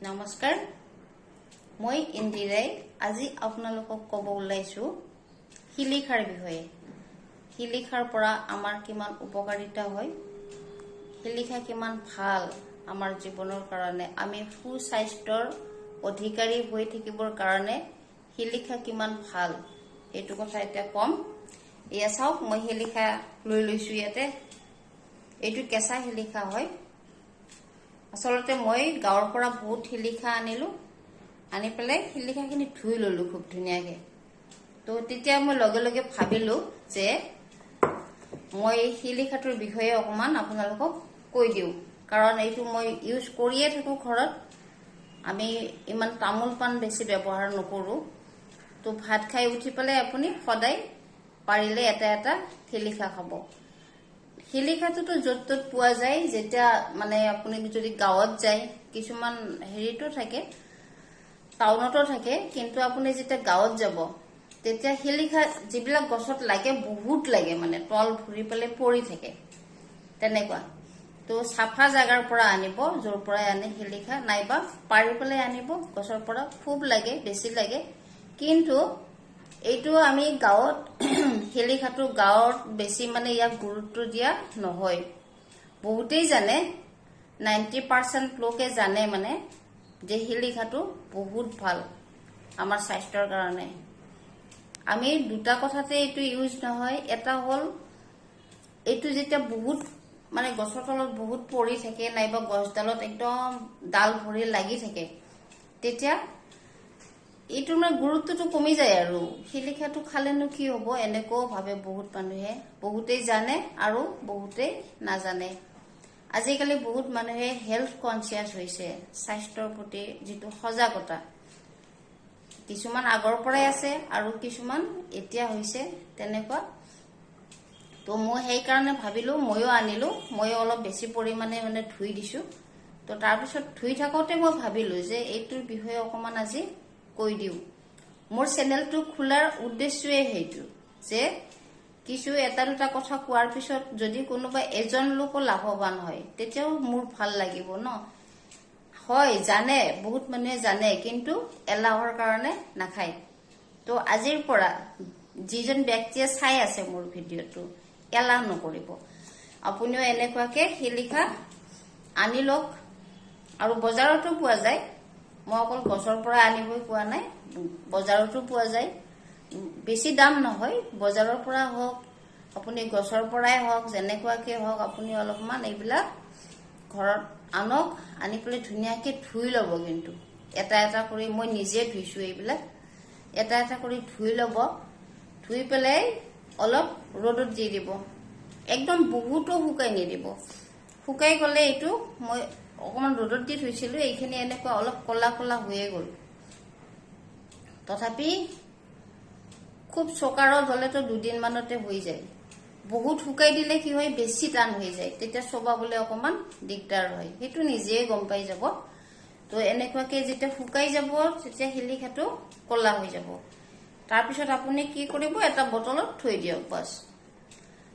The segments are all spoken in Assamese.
নমস্কাৰ মই ইন্দিৰাই আজি আপোনালোকক ক'ব ওলাইছো শিলিখাৰ বিষয়ে শিলিখাৰ পৰা আমাৰ কিমান উপকাৰিতা হয় শিলিখা কিমান ভাল আমাৰ জীৱনৰ কাৰণে আমি সুস্বাস্থ্যৰ অধিকাৰী হৈ থাকিবৰ কাৰণে শিলিখা কিমান ভাল এইটো কথা এতিয়া কম ইয়া চাওক মই শিলিখা লৈ লৈছো ইয়াতে এইটো কেঁচা শিলিখা হয় আসলতে মই গাঁৱৰ পৰা বহুত শিলিখা আনিলো আনি পেলাই শিলিখাখিনি ধুই ললো খুব ধুনীয়াকৈ তো তেতিয়া মই লগে লগে ভাবিলো যে মই শিলিখাটোৰ বিষয়ে অকমান আপোনালোকক কৈ দিও কাৰণ এইটো মই ইউজ কৰিয়ে থাকো ঘৰত আমি ইমান তামোল পান বেছি ব্যৱহাৰ নকৰো তো ভাত খাই উঠি পেলাই আপুনি সদায় পাৰিলে এটা এটা শিলিখা খাব শিলিখাটো যত তত পোৱা যায় যেটা মানে আপুনি যদি গাঁৱত যায় কিছুমান হেৰিটো থাকে টাউনতো থাকে কিন্তু আপুনি যেটা গাঁৱত যাব তেতিয়া শিলিখা যিবিলাক গছত লাগে বহুত লাগে মানে তল ভৰি পেলে পৰি থাকে তেনেকুৱা তো সাফা জাগাৰ পৰা আনিব জোৰ পৰা আনি শিলিখা নাইবা পাৰি পেলে আনিব গছৰ পৰা খুব লাগে বেছি লাগে কিন্তু এইটো আমি গাঁৱত শিলিখাটো গাঁৱত বেছি মানে ইয়াক গুৰুত্ব দিয়া নহয় বহুতেই জানে 90% লোকে জানে মানে যে শিলিখাটো বহুত ভাল আমাৰ স্বাস্থ্যৰ কাৰণে আমি দুটা কথাতে এইটো ইউজ নহয় এটা হল এইটো যেতিয়া বহুত মানে গছৰ তলত বহুত পৰি থাকে নাইবা গছডালত একদম ডাল ভৰি লাগি থাকে তেতিয়া এইটো মানে গুৰুত্বটো কমি যায় আৰু শিলিখাটো খালেনো কি হ'ব এনেকো ভাবে বহুত মানুহে বহুতেই জানে আৰু বহুতেই নাজানে আজিকালি বহুত মানুহে হেলথ কনসিয়াস হৈছে স্বাস্থ্যৰ প্ৰতি যেটো সজাগতা কিছুমান আগৰ পৰাই আছে আৰু কিছুমান এতিয়া হৈছে তেনেকুৱা তো মই সেই কাৰণে ভাবিলো ময়ো আনিলো ময়ো অলপ বেছি পৰিমাণে মানে ধুই দিছো তো তাৰ পিছত ধুই থাকোতে মই ভাবিলো যে এইটোৰ বিষয়ে অকমান আজি কৈ দিও মোৰ চেনেলটো খোলাৰ উদ্দেশ্যই হেতু যে কিছু এটা দুটা কথা কোৱাৰ পিছত যদি কোনোবা এজন লোক লাভৱান হয় তেতিয়াও মোৰ ভাল লাগিব ন হয় জানে বহুত মানুহে জানে কিন্তু এলাহৰ কাৰণে নাখায় তো আজিৰ পৰা যিজন ব্যক্তিয়ে চাই আছে মোৰ ভিডিওটো এলাহ নকৰিব আপুনিও এনেকুৱাকে শিলিখা আনি লওক আৰু বজাৰতো পোৱা যায় মই অকল গছৰ পৰা আনিবই কোৱা নাই বজাৰতো পোৱা যায় বেছি দাম নহয় বজাৰৰ পৰা হওক আপুনি গছৰ পৰাই হওক যেনেকুৱাকে হওক আপুনি অলপমান এইবিলাক ঘৰত আনক আনি পেলাই ধুনীয়াকে ধুই লব কিন্তু এটা এটা কৰি মই নিজে ধুইছো এইবিলাক এটা এটা কৰি ধুই লব ধুই পেলাই অলপ ৰ'দত দি দিব একদম বহুতো শুকাই নিদিব শুকাই গলে এইটো মই অকমান ৰ'দত দি থৈছিলো এইখিনি এনেকুৱা অলপ কলা কলা হৈয়ে গল তথাপি খুব চকাৰত হলেতো দুদিন মানতে হৈ যায় বহুত শুকাই দিলে কি হয় বেছি টান হৈ যায় তেতিয়া চবাবলে অকমান দিগদাৰ হয় হেতু নিজে গম পাই যাব তো এনেকুৱাকে যেতিয়া শুকাই যাব তেতিয়া শিলিখাটো কলা হৈ যাব তাৰ পিছত আপুনি কি কৰিব এটা বটলত থৈ দিয়ক বাস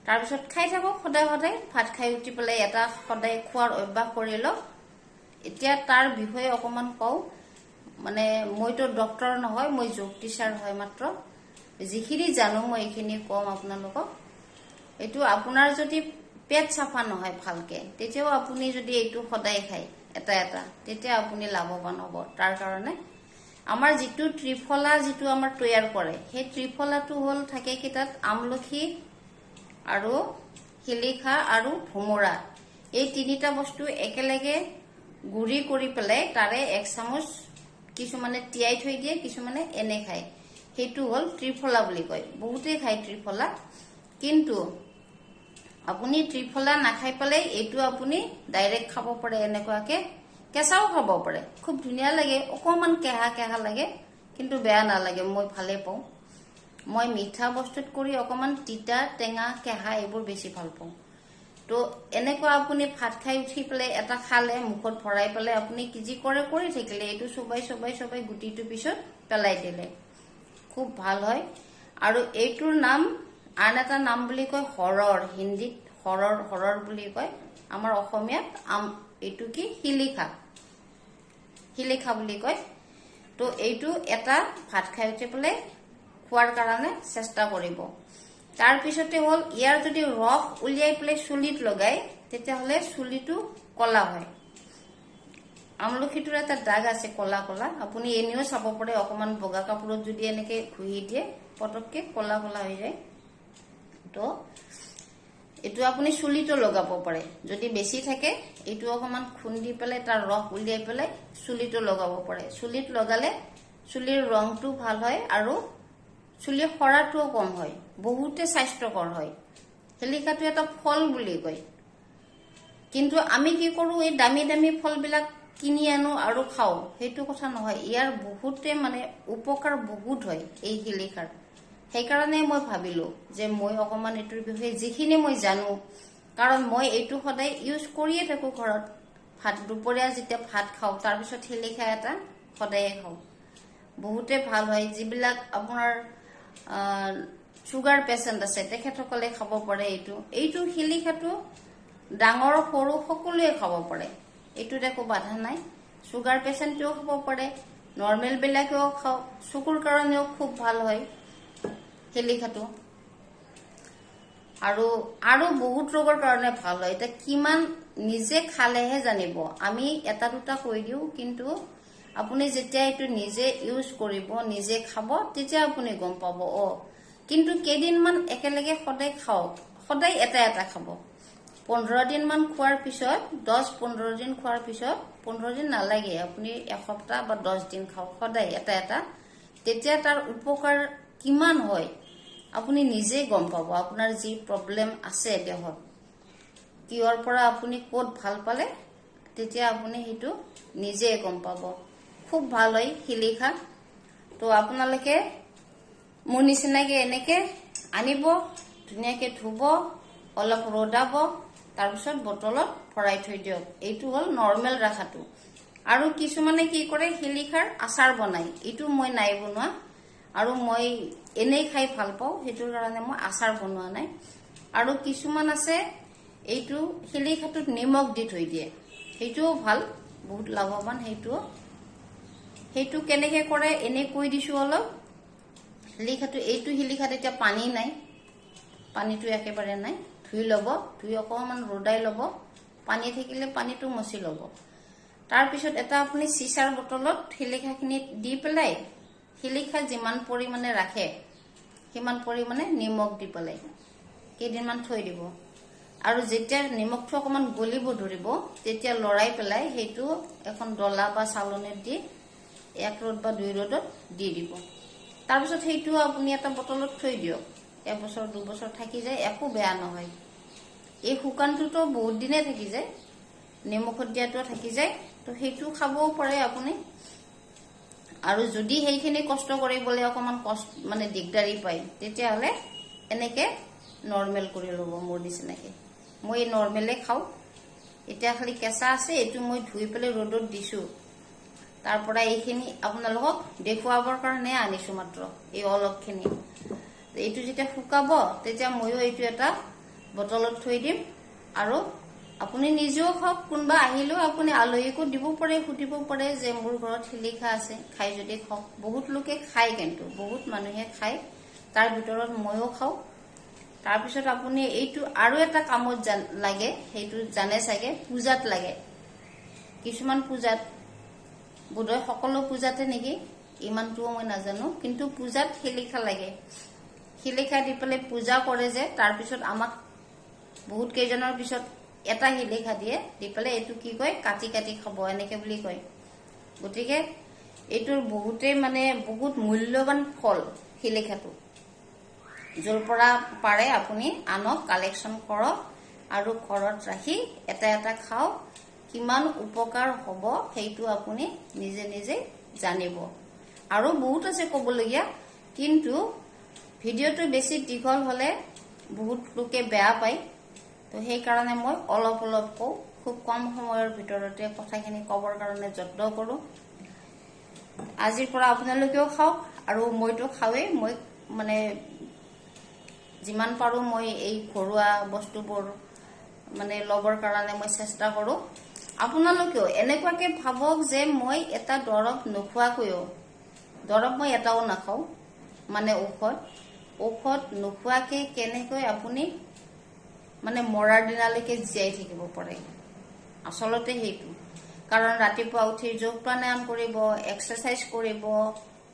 তাৰ পিছত খাই থাকক সদায় সদায় ভাত খাই উঠি পেলাই এটা সদায় খোৱাৰ অভ্যাস কৰি লওক এতিয়া তাৰ বিষয়ে অকমান কও মানে মইতো ডক্টৰ নহয় মই জ্যোতিষাৰ হয় মাত্ৰ যিখিনি জানো মই এইখিনি কম আপোনালোকক এইটো আপোনাৰ যদি পেট সাফা নহয় ভালকে তেতিয়াও আপুনি যদি এইটো সদায় খায় এটা এটা তেতিয়া আপুনি লাভৱান হ'ব তাৰ কাৰণে আমাৰ যেটো ত্ৰিফলা যেটো আমাৰ তৈয়াৰ কৰে সেই ত্ৰিফলাটো হল থাকে কি তাত আমলখি আৰু শিলিখা আৰু ভোমৰা এই তিনিটা বস্তু একেলগে গুৰি কৰি পেলাই তাৰে এক চামুচ কিছুমানে তিয়াই থৈ দিয়ে কিছুমানে এনে খায় হেতু হল ত্ৰিফলা বুলি কয় বহুতে খায় ত্ৰিফলা কিন্তু আপুনি ত্ৰিফলা নাখাই পেলাই এইটো আপুনি ডাইৰেক্ট খাব পাৰে এনেকুৱাকে কেঁচাও খাব পাৰে খুব ধুনীয়া লাগে অকমান কেহা কেহা লাগে কিন্তু বেয়া নালাগে মই ভালে পাওঁ মই মিঠা বস্তুত কৰি অকমান তিতা টেঙা কেহা এইবোৰ বেছি ভাল পাওঁ তো এনেকুৱা আপুনি ভাত খাই উঠি পেলাই এটা খালে মুখত ভৰাই পেলাই আপুনি কিজি কৰে কৰি থাকিলে এইটো সবাই গুটিটো পিছত পেলাই দিলে খুব ভাল হয় আৰু এইটোৰ নাম আন এটা নাম বুলি কয় হৰৰ হিন্দীত হৰৰ বুলি কয় আমাৰ অসমীয়াত এইটো কি শিলিখা শিলিখা বুলি কয়। তো এইটো এটা ভাত খাই উঠি পেলাই খোৱাৰ কাৰণে চেষ্টা কৰিব। তাৰ পিছতে হ'ল ইয়াৰ যদি ৰস উলিয়াই পেলাই চুলিত লগাই তেতিয়াহ'লে চুলিটো কলা হয়। আমলখিটোৰ এটা দাগ আছে কলা কলা, আপুনি এনেও চাব পাৰে, অকমান বগা কাপোৰত যদি এনেকে ঘঁহি দিয়ে পটককে কলা কলা হৈ যায়। তো এইটো আপুনি চুলিটো লগাব পাৰে, যদি বেছি থাকে এইটো অকমান খুন্দি পেলাই তাৰ ৰস উলিয়াই পেলাই চুলিটো লগাব পাৰে। চুলিত লগালে চুলিৰ ৰংটো ভাল হয় আৰু চুলিৰ সৰাটোও কম হয়, বহুতে স্বাস্থ্যকৰ হয়। শিলিখাটো এটা ফল বুলি কয়, কিন্তু আমি কি কৰো, এই দামী দামী ফলবিলাক কিনি আনো আৰু খাওঁ, সেইটো কথা নহয়। ইয়াৰ বহুতে মানে উপকাৰ বহুত হয় এই শিলিখাৰ। সেইকাৰণে মই ভাবিলো যে মই অকমান এইটোৰ বিষয়ে যিখিনি মই জানো, কাৰণ মই এইটো সদায় ইউজ কৰিয়ে থাকো ঘৰত। দুপৰীয়া যেতিয়া ভাত খাওঁ তাৰপিছত শিলিখা এটা সদায়ে খাওঁ, বহুতে ভাল হয়। যিবিলাক আপোনাৰ চুগাৰ পেচেণ্ট আছে তেখেতসকলে খাব পাৰে। এইটো শিলিখাটো ডাঙৰ সৰু সকলোৱে খাব পাৰে, এইটোত একো বাধা নাই। চুগাৰ পেচেণ্টেও খাব পাৰে, নৰ্মেল বিলাকেও খাওক, চকুৰ কাৰণেও খুব ভাল হয় শিলিখাটো, আৰু বহুত ৰোগৰ কাৰণে ভাল হয়। এতিয়া কিমান নিজে খালেহে জানিব, আমি এটা দুটা কৈ দিওঁ, কিন্তু আপুনি যেতিয়া এইটো নিজে ইউজ কৰিব, নিজে খাব, তেতিয়া আপুনি গম পাব। কিন্তু কেইদিনমান একেলগে সদায় খাওক, সদায় এটা এটা খাব। 15 দিন মান খোৱাৰ পিছত, 10-15 দিন খোৱাৰ পিছত, 15 দিন নালাগে, আপুনি এসপ্তাহ বা 10 দিন খাওক সদায় এটা এটা। তেতিয়া তাৰ উপকাৰ কিমান হয় আপুনি নিজে গম পাব। আপোনাৰ যি প্ৰব্লেম আছে দেহত, কিহৰ পৰা আপুনি ক'ত ভাল পালে, তেতিয়া আপুনি সেইটো নিজে গম পাব। খুব ভাল হয় শিলিখা। তো আপোনালোকে মোৰ নিচিনাকে এনেকে আনিব, ধুনীয়াকে ধুব, অলপ ৰদাব, তাৰপিছত বটলত ভৰাই থৈ দিয়ক। এইটো হ'ল নৰ্মেল ৰাখাটো। আৰু কিছুমানে কি কৰে, শিলিখাৰ আচাৰ বনাই, এইটো মই নাই বনোৱা, আৰু মই এনেই খাই ভাল পাওঁ, সেইটোৰ কাৰণে মই আচাৰ বনোৱা নাই। আৰু কিছুমান আছে এইটো শিলিখাটোত নিমখ দি থৈ দিয়ে, সেইটোও ভাল, বহুত লাভৱান সেইটো কেনেকে কৰে এনে কৈ দিছো অলপ। এইটো শিলিখাত এতিয়া পানী নাই, পানীটো একেবাৰে নাই। ধুই ল'ব, ধুই অকণমান ৰদাই ল'ব, পানী থাকিলে পানীটো মচি ল'ব। তাৰপিছত এটা আপুনি চিচাৰ বটলত শিলিখাখিনি দি পেলাই, শিলিখা যিমান পৰিমাণে ৰাখে সিমান পৰিমাণে নিমখ দি পেলাই কেইদিনমান থৈ দিব। আৰু যেতিয়া নিমখটো অকণমান গলিব ধৰিব তেতিয়া লৰাই পেলাই সেইটো এখন ডলা বা চালনীত দি 1 ৰ'দ বা 2 ৰ'দত দি দিব। তাৰপিছত সেইটো আপুনি এটা বটলত থৈ দিয়ক, 1 বছৰ 2 বছৰ থাকি যায়, একো বেয়া নহয়। এই শুকানটোতো বহুত দিনে থাকি যায়, নিমখত দিয়াটো থাকি যায়, তো সেইটো খাবও পাৰে আপুনি। আৰু যদি সেইখিনি কষ্ট কৰিবলৈ অকণমান মানে দিগদাৰী পায়, তেতিয়াহ'লে এনেকে নৰ্মেল কৰি ল'ব মোৰ নিচিনাকে। মই নৰ্মেলে খাওঁ। এতিয়া খালি কেঁচা আছে, এইটো মই ধুই পেলাই ৰ'দত দিছো। তাৰ পৰা এইখিনি আপোনালোকক দেখুৱাবৰ কাৰণে আনিছো মাত্ৰ, এই অলপখিনি। এইটো যেতিয়া শুকাব তেতিয়া ময়ো এইটো এটা বটলত থৈ দিম, আৰু আপুনি নিজেও খাওক, কোনোবা আহিলেও আপুনি আলহীকো দিব পাৰে, সুধিব পাৰে যে মোৰ ঘৰত শিলিখা আছে, খাই যদি খাওক। বহুত লোকে খায়, কিন্তু বহুত মানুহে খায়, তাৰ ভিতৰত ময়ো খাওঁ। তাৰপিছত আপুনি এইটো আৰু এটা কামত লাগে, সেইটো জানে চাগে, পূজাত লাগে। কিছুমান পূজাত, বোধহয় সকলো পূজাতে নেকি, ইমানটোও মই নাজানো, কিন্তু পূজাত শিলিখা লাগে। শিলিখা দি পেলাই পূজা কৰে যে, তাৰপিছত আমাক বহুত কেইজনৰ পিছত এটা শিলিখা দিয়ে, দি পেলাই এইটো কি কয়, কাটি কাটি খাব, এনেকে বুলি কয়। গতিকে এইটোৰ বহুতেই মানে বহুত মূল্যৱান ফল শিলিখাটো। য'ৰ পৰা পাৰে আপুনি আনক, কালেকশ্যন কৰক, আৰু ঘৰত ৰাখি এটা এটা খাওক। কিমান উপকাৰ হ'ব সেইটো আপুনি নিজে নিজে জানিব। আৰু বহুত আছে ক'বলগীয়া, কিন্তু ভিডিঅ'টো বেছি দীঘল হ'লে বহুত লোকে বেয়া পায়, তো সেইকাৰণে মই অলপ অলপ কওঁ, খুব কম সময়ৰ ভিতৰতে কথাখিনি ক'বৰ কাৰণে যত্ন কৰোঁ। আজিৰ পৰা আপোনালোকেও খাওক, আৰু মইতো খাওঁৱেই। মই মানে যিমান পাৰোঁ মই এই ঘৰুৱা বস্তুবোৰ মানে ল'বৰ কাৰণে মই চেষ্টা কৰোঁ। আপোনালোকেও এনেকুৱাকে ভাবক যে মই এটা দৰৱ নোখোৱাকৈও, দৰৱ মই এটাও নাখাওঁ, মানে ঔষধ নোখোৱাকে কেনেকৈ আপুনি মানে মৰাৰ দিনালৈকে জীয়াই থাকিব পাৰে। আচলতে সেইটো কাৰণ ৰাতিপুৱা উঠি যোগ প্ৰাণায়াম কৰিব, এক্সাৰচাইজ কৰিব,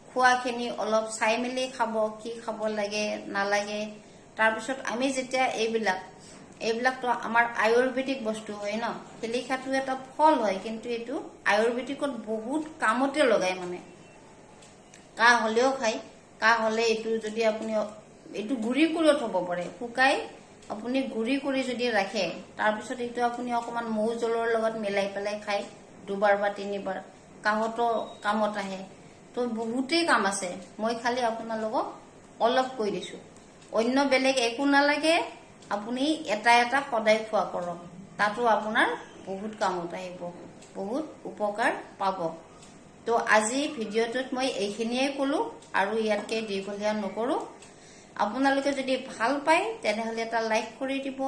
খোৱাখিনি অলপ চাই মেলি খাব, কি খাব লাগে নালাগে। তাৰপিছত আমি যেতিয়া এইবিলাকতো আমাৰ আয়ুৰ্বেদিক বস্তু হয় ন। শিলিখাটো এটা ফল হয়, কিন্তু এইটো আয়ুৰ্বেদিকত বহুত কামতে লগায়। মানে কাহ হলেও খায়, কাহ হলে এইটো যদি আপুনি এইটো গুড়ি কৰিও থব পাৰে, শুকাই আপুনি গুড়ি কৰি যদি ৰাখে, তাৰপিছত এইটো আপুনি অকণমান মৌ জোলৰ লগত মিলাই পেলাই খায় 2 বাৰ বা 3 বাৰ, কাহতো কামত আহে। তো বহুতেই কাম আছে, মই খালি আপোনালোকক অলপ কৈ দিছো। অন্য বেলেগ একো নালাগে, আপুনি এটা সদায় খোৱা কৰক, তাতো আপোনাৰ বহুত কামত আহিব, বহুত উপকাৰ পাব। তো আজি ভিডিঅ'টোত মই এইখিনিয়ে ক'লো আৰু ইয়াতকে দীঘলীয়া নকৰো। আপোনালোকে যদি ভাল পায় তেনেহলে এটা লাইক কৰি দিব,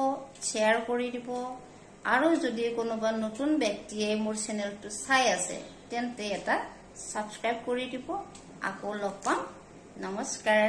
শ্বেয়াৰ কৰি দিব, আৰু যদি কোনোবা নতুন ব্যক্তিয়ে মোৰ চেনেলটো চাই আছে তেন্তে এটা সাবস্ক্ৰাইব কৰি দিব। আকৌ লগ পাম। নমস্কাৰ।